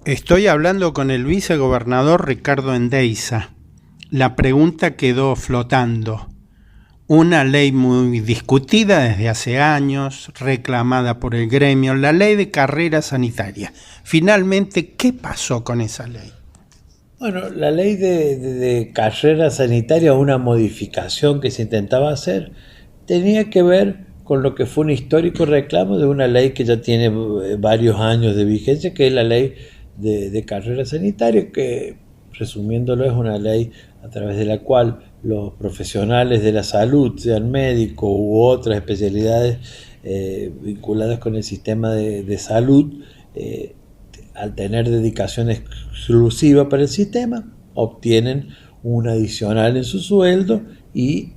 Estoy hablando con el vicegobernador Ricardo Endeiza. La pregunta quedó flotando. Una ley muy discutida desde hace años, reclamada por el gremio, la ley de carrera sanitaria. Finalmente, ¿qué pasó con esa ley? Bueno, la ley de carrera sanitaria, una modificación que se intentaba hacer, tenía que ver con lo que fue un histórico reclamo de una ley que ya tiene varios años de vigencia, que es la ley de carrera sanitaria, que resumiéndolo es una ley a través de la cual los profesionales de la salud, sean médicos u otras especialidades vinculadas con el sistema de salud, al tener dedicación exclusiva para el sistema, obtienen un adicional en su sueldo y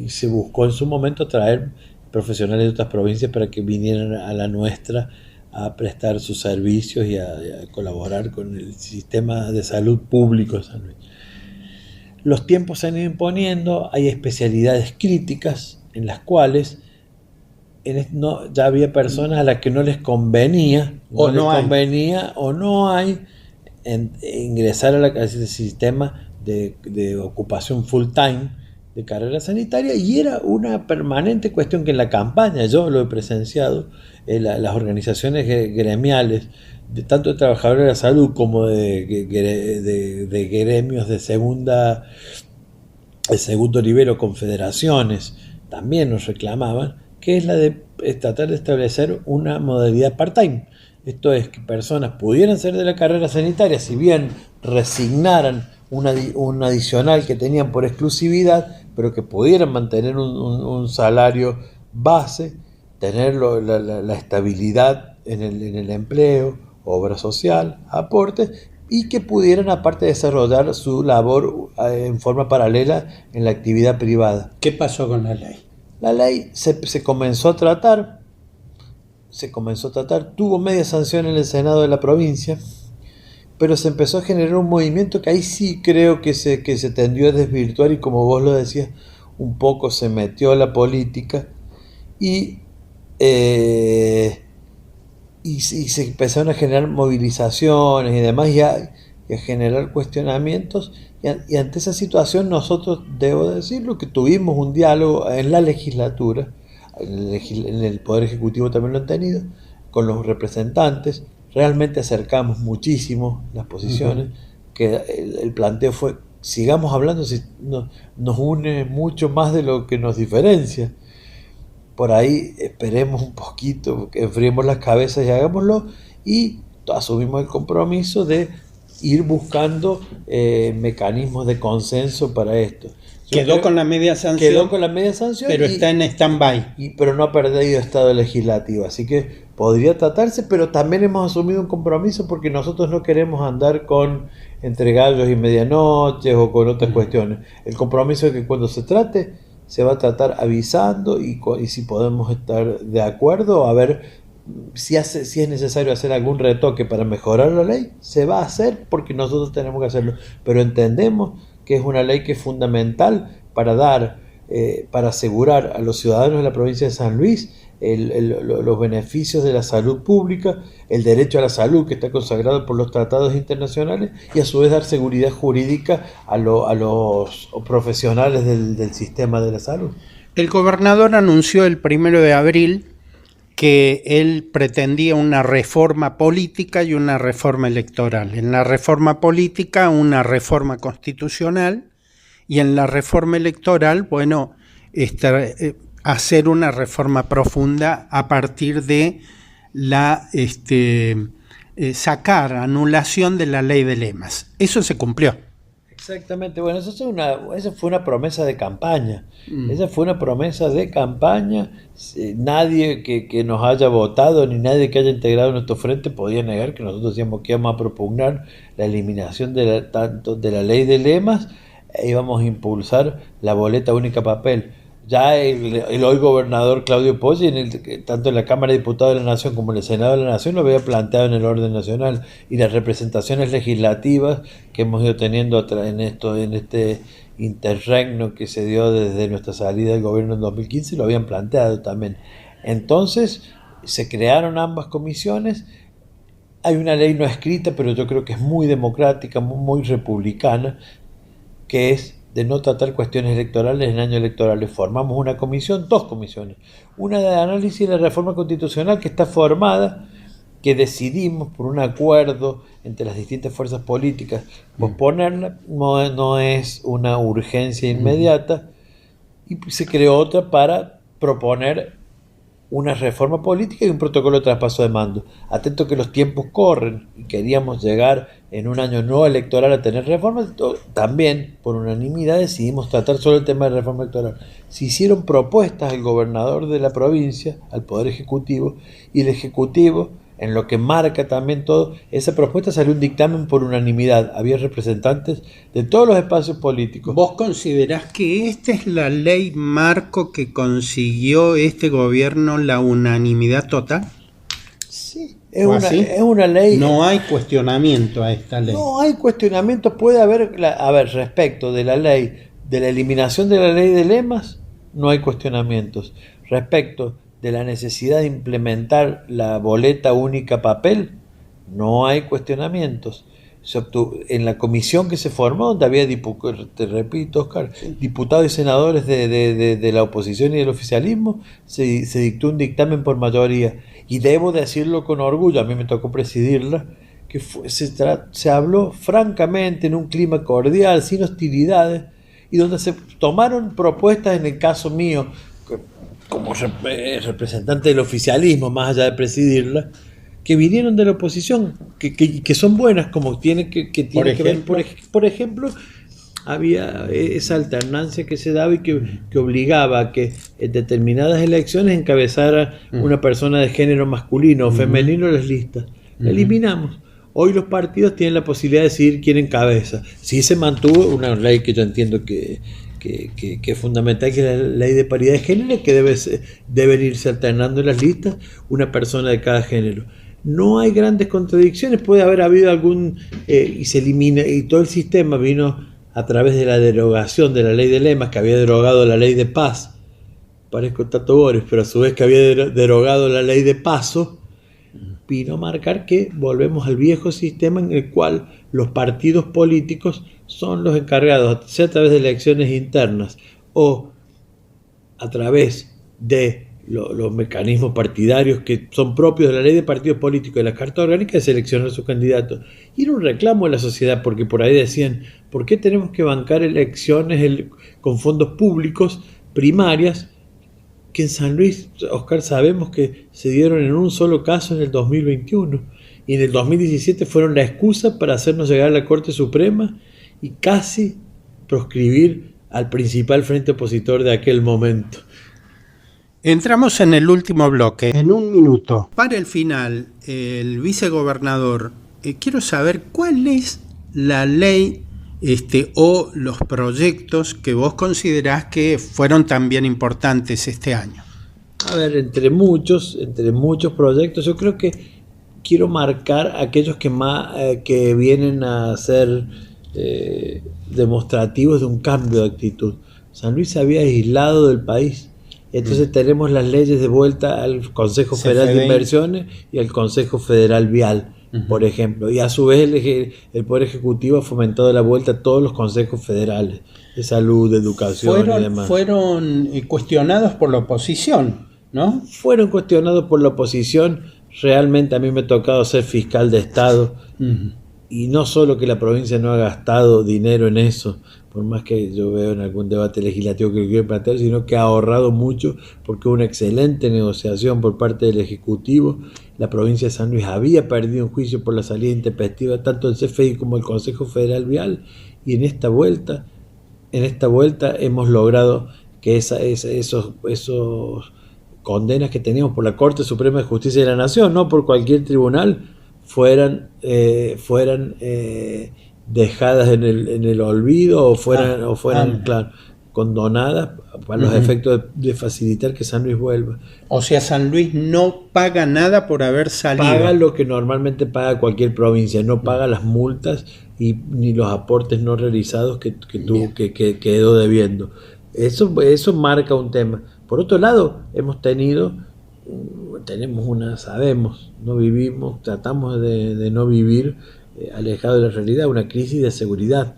se buscó en su momento traer profesionales de otras provincias para que vinieran a la nuestra a prestar sus servicios y a colaborar con el sistema de salud público de San Luis. Los tiempos se han ido imponiendo, hay especialidades críticas en las cuales ya había personas a las que no les convenía o no hay ingresar al sistema de ocupación full time de carrera sanitaria, y era una permanente cuestión que en la campaña, yo lo he presenciado, las organizaciones gremiales, tanto de trabajadores de la salud como de gremios de segundo nivel o confederaciones, también nos reclamaban, que es la de tratar de establecer una modalidad part-time. Esto es, que personas pudieran ser de la carrera sanitaria, si bien resignaran un adicional que tenían por exclusividad, pero que pudieran mantener un salario base, tener la estabilidad en el empleo, obra social, aportes, y que pudieran aparte desarrollar su labor en forma paralela en la actividad privada. ¿Qué pasó con la ley? La ley se comenzó a tratar, tuvo media sanción en el Senado de la provincia, pero se empezó a generar un movimiento que ahí sí creo que se tendió a desvirtuar, y como vos lo decías, un poco se metió a la política y se empezaron a generar movilizaciones y demás, y a generar cuestionamientos, y ante esa situación nosotros, debo decirlo, que tuvimos un diálogo en la legislatura, en el Poder Ejecutivo también lo han tenido, con los representantes. Realmente acercamos muchísimo las posiciones, que el planteo fue, sigamos hablando, si nos une mucho más de lo que nos diferencia. Por ahí esperemos un poquito, que enfriemos las cabezas y hagámoslo, y asumimos el compromiso de ir buscando mecanismos de consenso para esto. Quedó con la media sanción, pero está en stand-by. Pero no ha perdido estado legislativo, así que podría tratarse, pero también hemos asumido un compromiso, porque nosotros no queremos andar entre gallos y medianoches o con otras cuestiones. El compromiso es que cuando se trate, se va a tratar avisando, y si podemos estar de acuerdo, a ver si es necesario hacer algún retoque para mejorar la ley, se va a hacer, porque nosotros tenemos que hacerlo, pero entendemos que es una ley que es fundamental para asegurar a los ciudadanos de la provincia de San Luis los beneficios de la salud pública, el derecho a la salud que está consagrado por los tratados internacionales, y a su vez dar seguridad jurídica a los profesionales del sistema de la salud. El gobernador anunció el 1 de abril que él pretendía una reforma política y una reforma electoral. En la reforma política, una reforma constitucional, y en la reforma electoral, hacer una reforma profunda a partir de la anulación de la ley de lemas. Eso se cumplió. Exactamente, bueno, esa fue una promesa de campaña. Esa fue una promesa de campaña. Nadie que nos haya votado, ni nadie que haya integrado nuestro frente, podía negar que nosotros decíamos que íbamos a propugnar la eliminación tanto de la ley de lemas, e íbamos a impulsar la boleta única papel. Ya el hoy gobernador Claudio Poggi, tanto en la Cámara de Diputados de la Nación como en el Senado de la Nación, lo había planteado en el orden nacional, y las representaciones legislativas que hemos ido teniendo en este interregno que se dio desde nuestra salida del gobierno en 2015, lo habían planteado también. Entonces se crearon ambas comisiones. Hay una ley no escrita, pero yo creo que es muy democrática, muy republicana, que es de no tratar cuestiones electorales en años electorales. Formamos una comisión, dos comisiones. Una de análisis de la reforma constitucional que está formada, que decidimos por un acuerdo entre las distintas fuerzas políticas posponerla, no es una urgencia inmediata, y se creó otra para proponer una reforma política y un protocolo de traspaso de mando. Atento que los tiempos corren y queríamos llegar en un año no electoral a tener reformas, también por unanimidad decidimos tratar solo el tema de reforma electoral. Se hicieron propuestas al gobernador de la provincia, al Poder Ejecutivo, y el Ejecutivo, en lo que marca también todo, esa propuesta salió un dictamen por unanimidad. Había representantes de todos los espacios políticos. ¿Vos considerás que esta es la ley marco que consiguió este gobierno la unanimidad total? Sí, es una ley. No hay cuestionamiento a esta ley. No hay cuestionamiento. Puede haber, respecto de la ley, de la eliminación de la ley de lemas, no hay cuestionamientos. Respecto de la necesidad de implementar la boleta única papel, no hay cuestionamientos. En la comisión que se formó, donde había, te repito, Oscar, diputados y senadores de la oposición y del oficialismo, se dictó un dictamen por mayoría. Y debo decirlo con orgullo, a mí me tocó presidirla, que se habló francamente en un clima cordial, sin hostilidades, y donde se tomaron propuestas, en el caso mío, como representante del oficialismo, más allá de presidirla, que vinieron de la oposición, que son buenas, como tiene que ver, por ejemplo, había esa alternancia que se daba y que obligaba a que en determinadas elecciones encabezara una persona de género masculino o femenino las listas. La eliminamos. Hoy los partidos tienen la posibilidad de decidir quién encabeza. Sí se mantuvo una ley que yo entiendo que es fundamental, que es la ley de paridad de género, que deben irse alternando en las listas una persona de cada género. No hay grandes contradicciones, puede haber habido algún y se elimina, y todo el sistema vino a través de la derogación de la ley de lemas, que había derogado la ley de paz, parezco Tato Bores, pero a su vez que había derogado la ley de paso, vino a marcar que volvemos al viejo sistema en el cual los partidos políticos son los encargados, sea a través de elecciones internas o a través de los mecanismos partidarios que son propios de la ley de partidos políticos y de la Carta Orgánica, de seleccionar a sus candidatos. Y era un reclamo de la sociedad, porque por ahí decían, ¿por qué tenemos que bancar elecciones con fondos públicos primarias? Que en San Luis, Oscar, sabemos que se dieron en un solo caso en el 2021, y en el 2017 fueron la excusa para hacernos llegar a la Corte Suprema y casi proscribir al principal frente opositor de aquel momento. Entramos en el último bloque. En un minuto. Para el final, el vicegobernador, quiero saber cuál es la ley o los proyectos que vos considerás que fueron también importantes este año. A ver, entre muchos proyectos, yo creo que quiero marcar aquellos que vienen a ser demostrativos de un cambio de actitud. San Luis se había aislado del país. Entonces tenemos las leyes de vuelta al Consejo Federal de Inversiones y al Consejo Federal Vial, por ejemplo. Y a su vez el Poder Ejecutivo ha fomentado la vuelta a todos los consejos federales de salud, de educación y demás. Fueron cuestionados por la oposición, ¿no? Fueron cuestionados por la oposición. Realmente a mí me ha tocado ser fiscal de Estado. Y no solo que la provincia no ha gastado dinero en eso, por más que yo veo en algún debate legislativo que quiero plantear, sino que ha ahorrado mucho, porque hubo una excelente negociación por parte del Ejecutivo. La provincia de San Luis había perdido un juicio por la salida intempestiva tanto del CFI como el Consejo Federal Vial, y en esta vuelta hemos logrado que esos condenas que teníamos por la Corte Suprema de Justicia de la Nación, no por cualquier tribunal, fueran dejadas en el olvido o fueran claro, condonadas para los efectos de facilitar que San Luis vuelva. O sea, San Luis no paga nada por haber salido. Paga lo que normalmente paga cualquier provincia, no paga las multas ni los aportes no realizados que quedó debiendo. Eso marca un tema. Por otro lado, hemos tenido sabemos, no vivimos, tratamos de no vivir alejado de la realidad, una crisis de seguridad.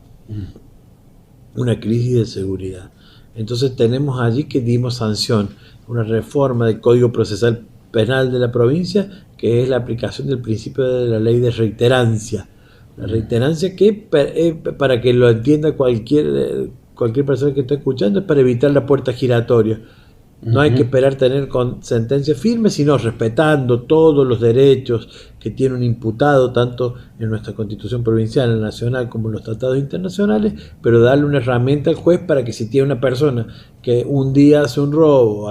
Una crisis de seguridad. Entonces tenemos allí que dimos sanción, una reforma del Código Procesal Penal de la provincia, que es la aplicación del principio de la ley de reiterancia. La reiterancia que, para que lo entienda cualquier persona que esté escuchando, es para evitar la puerta giratoria. No hay que esperar tener con sentencia firme, sino respetando todos los derechos que tiene un imputado, tanto en nuestra Constitución provincial, en la nacional, como en los tratados internacionales, pero darle una herramienta al juez para que si tiene una persona que un día hace un robo,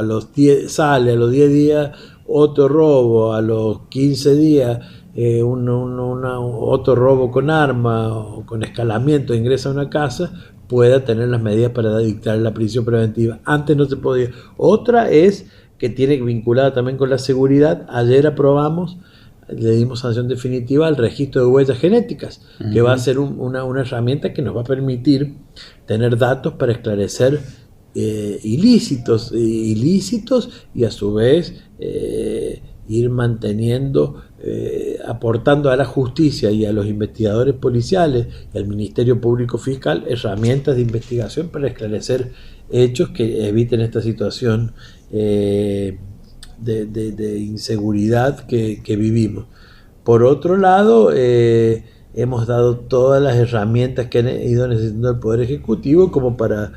sale a los 10 días otro robo, a los 15 días otro robo con arma o con escalamiento, ingresa a una casa, pueda tener las medidas para dictar la prisión preventiva. Antes no se podía. Otra es que tiene vinculada también con la seguridad. Ayer aprobamos, le dimos sanción definitiva al registro de huellas genéticas, que va a ser una herramienta que nos va a permitir tener datos para esclarecer ilícitos y a su vez ir manteniendo, aportando a la justicia y a los investigadores policiales y al Ministerio Público Fiscal herramientas de investigación para esclarecer hechos que eviten esta situación de inseguridad que vivimos. Por otro lado, hemos dado todas las herramientas que ha ido necesitando el Poder Ejecutivo como para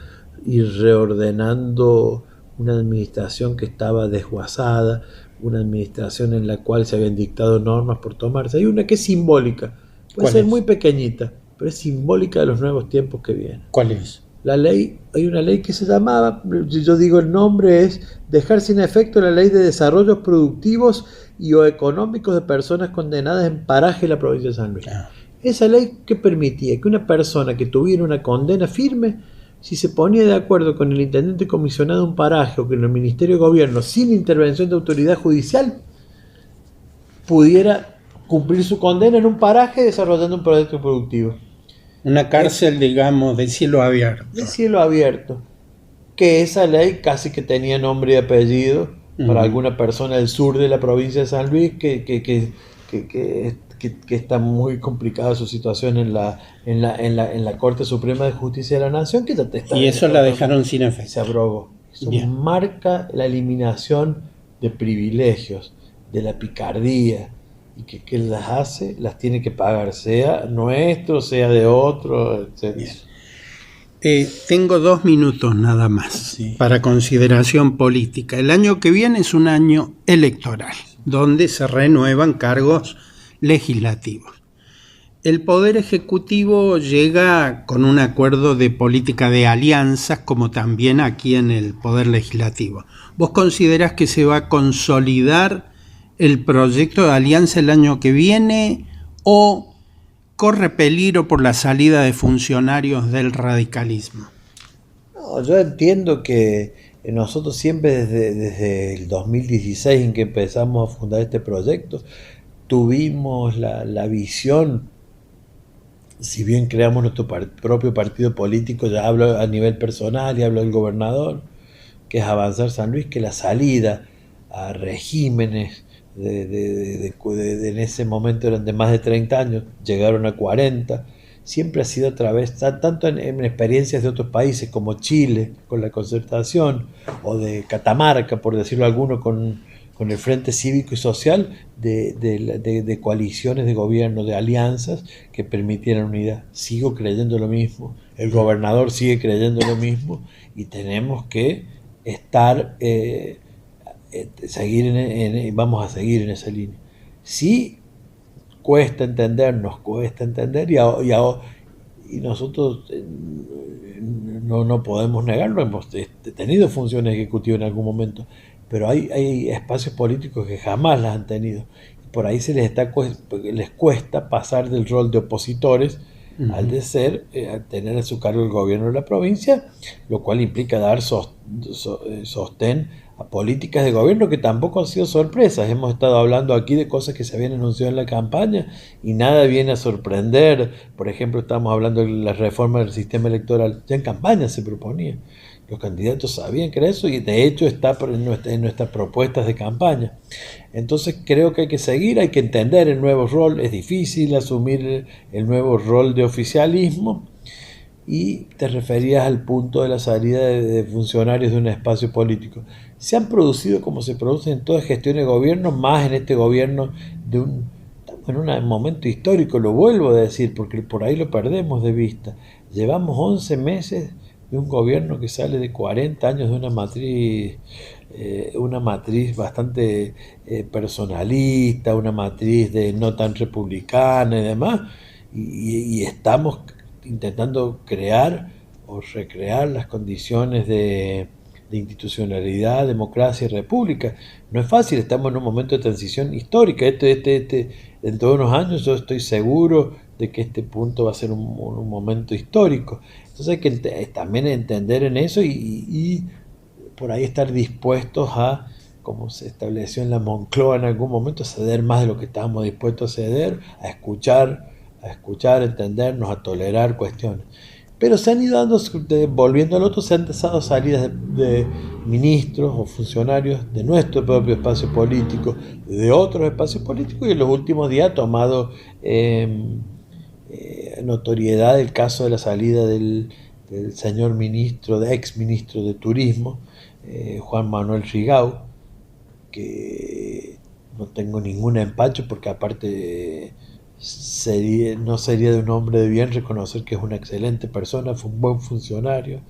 ir reordenando una administración que estaba desguazada, una administración en la cual se habían dictado normas por tomarse. Hay una que es simbólica, puede ser muy pequeñita, pero es simbólica de los nuevos tiempos que vienen. ¿Cuál es? La ley, hay una ley que se llamaba, yo digo el nombre, es dejar sin efecto la ley de desarrollos productivos y o económicos de personas condenadas en paraje de la provincia de San Luis. Esa ley que permitía que una persona que tuviera una condena firme, si se ponía de acuerdo con el intendente comisionado de un paraje o con el Ministerio de Gobierno sin intervención de autoridad judicial, pudiera cumplir su condena en un paraje desarrollando un proyecto productivo. Una cárcel, digamos, de cielo abierto. De cielo abierto. Que esa ley casi que tenía nombre y apellido para alguna persona del sur de la provincia de San Luis que está muy complicada su situación en la Corte Suprema de Justicia de la Nación, que y eso la dejaron sin efecto. Se abrogó. Eso marca la eliminación de privilegios, de la picardía, y que las hace, las tiene que pagar, sea nuestro, sea de otro, etc. Tengo 2 minutos nada más para consideración política. El año que viene es un año electoral, donde se renuevan cargos legislativos. El Poder Ejecutivo llega con un acuerdo de política de alianzas, como también aquí en el Poder Legislativo. ¿Vos considerás que se va a consolidar el proyecto de alianza el año que viene o corre peligro por la salida de funcionarios del radicalismo? No, yo entiendo que nosotros siempre desde el 2016 en que empezamos a fundar este proyecto, tuvimos la visión, si bien creamos nuestro propio partido político, ya hablo a nivel personal y hablo del gobernador, que es Avanzar San Luis, que la salida a regímenes en ese momento eran de más de 30 años, llegaron a 40, siempre ha sido a través, tanto en experiencias de otros países como Chile, con la Concertación, o de Catamarca, por decirlo alguno, con el Frente Cívico y Social, de coaliciones de gobierno, de alianzas que permitieran unidad. Sigo creyendo lo mismo, el gobernador sigue creyendo lo mismo, y tenemos que estar... vamos a seguir en esa línea. Sí nos cuesta entender y nosotros no podemos negarlo, hemos tenido funciones ejecutivas en algún momento, pero hay espacios políticos que jamás las han tenido. Por ahí les cuesta pasar del rol de opositores al de ser, a tener a su cargo el gobierno de la provincia, lo cual implica dar sostén a políticas de gobierno que tampoco han sido sorpresas. Hemos estado hablando aquí de cosas que se habían anunciado en la campaña y nada viene a sorprender. Por ejemplo, estamos hablando de la reforma del sistema electoral, ya en campaña se proponía. Los candidatos sabían que era eso y de hecho está en nuestras propuestas de campaña. Entonces creo que hay que seguir, hay que entender el nuevo rol. Es difícil asumir el nuevo rol de oficialismo. Y te referías al punto de la salida de funcionarios de un espacio político. Se han producido como se producen en todas gestiones de gobierno, más en este gobierno estamos en un momento histórico, lo vuelvo a decir, porque por ahí lo perdemos de vista. Llevamos 11 meses de un gobierno que sale de 40 años de una matriz bastante personalista, una matriz de no tan republicana y demás, y estamos intentando crear o recrear las condiciones de institucionalidad, democracia y república. No es fácil, estamos en un momento de transición histórica. Dentro de unos años yo estoy seguro de que este punto va a ser un momento histórico. Entonces hay que también entender en eso y por ahí estar dispuestos a, como se estableció en la Moncloa en algún momento, a ceder más de lo que estábamos dispuestos a ceder, a escuchar, a entendernos, a tolerar cuestiones. Pero se han ido dando, volviendo al otro, se han dado salidas de ministros o funcionarios de nuestro propio espacio político, de otros espacios políticos, y en los últimos días ha tomado notoriedad el caso de la salida del señor ministro, ex ministro de Turismo, Juan Manuel Rigau, que no tengo ningún empacho porque aparte no sería de un hombre de bien reconocer que es una excelente persona, fue un buen funcionario,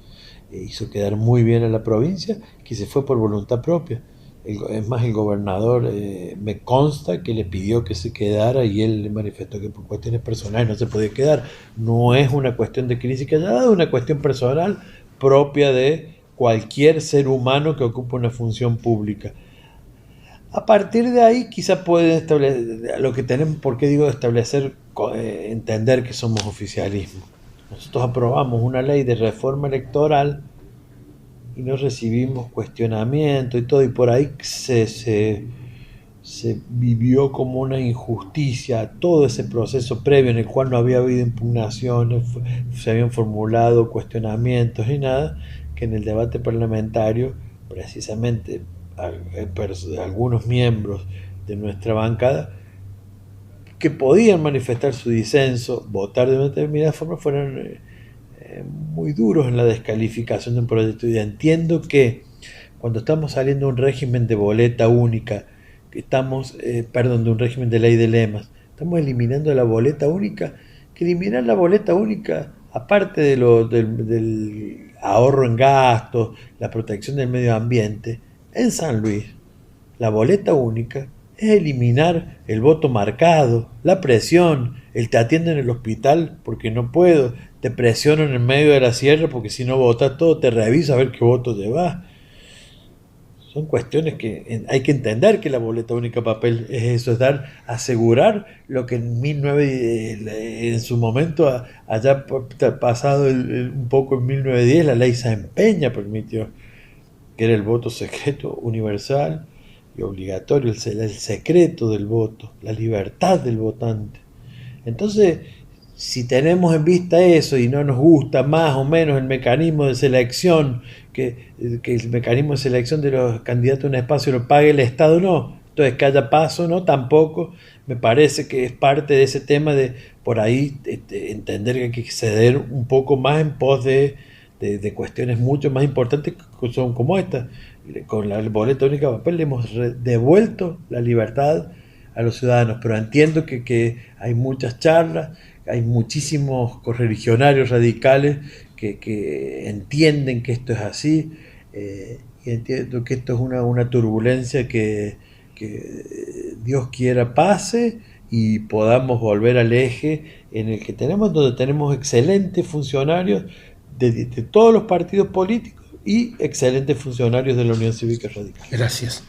hizo quedar muy bien a la provincia, que se fue por voluntad propia. Es más, el gobernador me consta que le pidió que se quedara y él le manifestó que por cuestiones personales no se podía quedar. No es una cuestión de crisis que haya dado, es una cuestión personal propia de cualquier ser humano que ocupe una función pública. A partir de ahí quizá pueden establecer, lo que tenemos, ¿por qué digo establecer, entender que somos oficialismo? Nosotros aprobamos una ley de reforma electoral y no recibimos cuestionamiento y todo, y por ahí se vivió como una injusticia todo ese proceso previo en el cual no había habido impugnaciones, se habían formulado cuestionamientos y nada, que en el debate parlamentario precisamente algunos miembros de nuestra bancada que podían manifestar su disenso, votar de una determinada forma, fueron muy duros en la descalificación de un proyecto. Y entiendo que cuando estamos saliendo de un régimen de boleta única, que de un régimen de ley de lemas, estamos eliminando la boleta única, que eliminar la boleta única, aparte del ahorro en gastos, la protección del medio ambiente, en San Luis, la boleta única es eliminar el voto marcado, la presión, el te atienden en el hospital porque no puedo, te presionan en medio de la sierra porque si no votas todo, te revisa a ver qué voto llevas. Son cuestiones que hay que entender que la boleta única papel es eso, es asegurar lo que en su momento, allá pasado un poco en 1910, la ley Sáenz Peña permitió, que era el voto secreto, universal y obligatorio, el secreto del voto, la libertad del votante. Entonces, si tenemos en vista eso y no nos gusta más o menos el mecanismo de selección, que el mecanismo de selección de los candidatos a un espacio lo pague el Estado, no. Entonces, que haya paso, no, tampoco. Me parece que es parte de ese tema de por ahí entender que hay que ceder un poco más en pos de cuestiones mucho más importantes que son como esta. Con la boleta única de papel le hemos devuelto la libertad a los ciudadanos, pero entiendo que hay muchas charlas, hay muchísimos correligionarios radicales que entienden que esto es así, y entiendo que esto es una turbulencia que Dios quiera pase y podamos volver al eje en el que donde tenemos excelentes funcionarios de todos los partidos políticos y excelentes funcionarios de la Unión Cívica Radical. Gracias.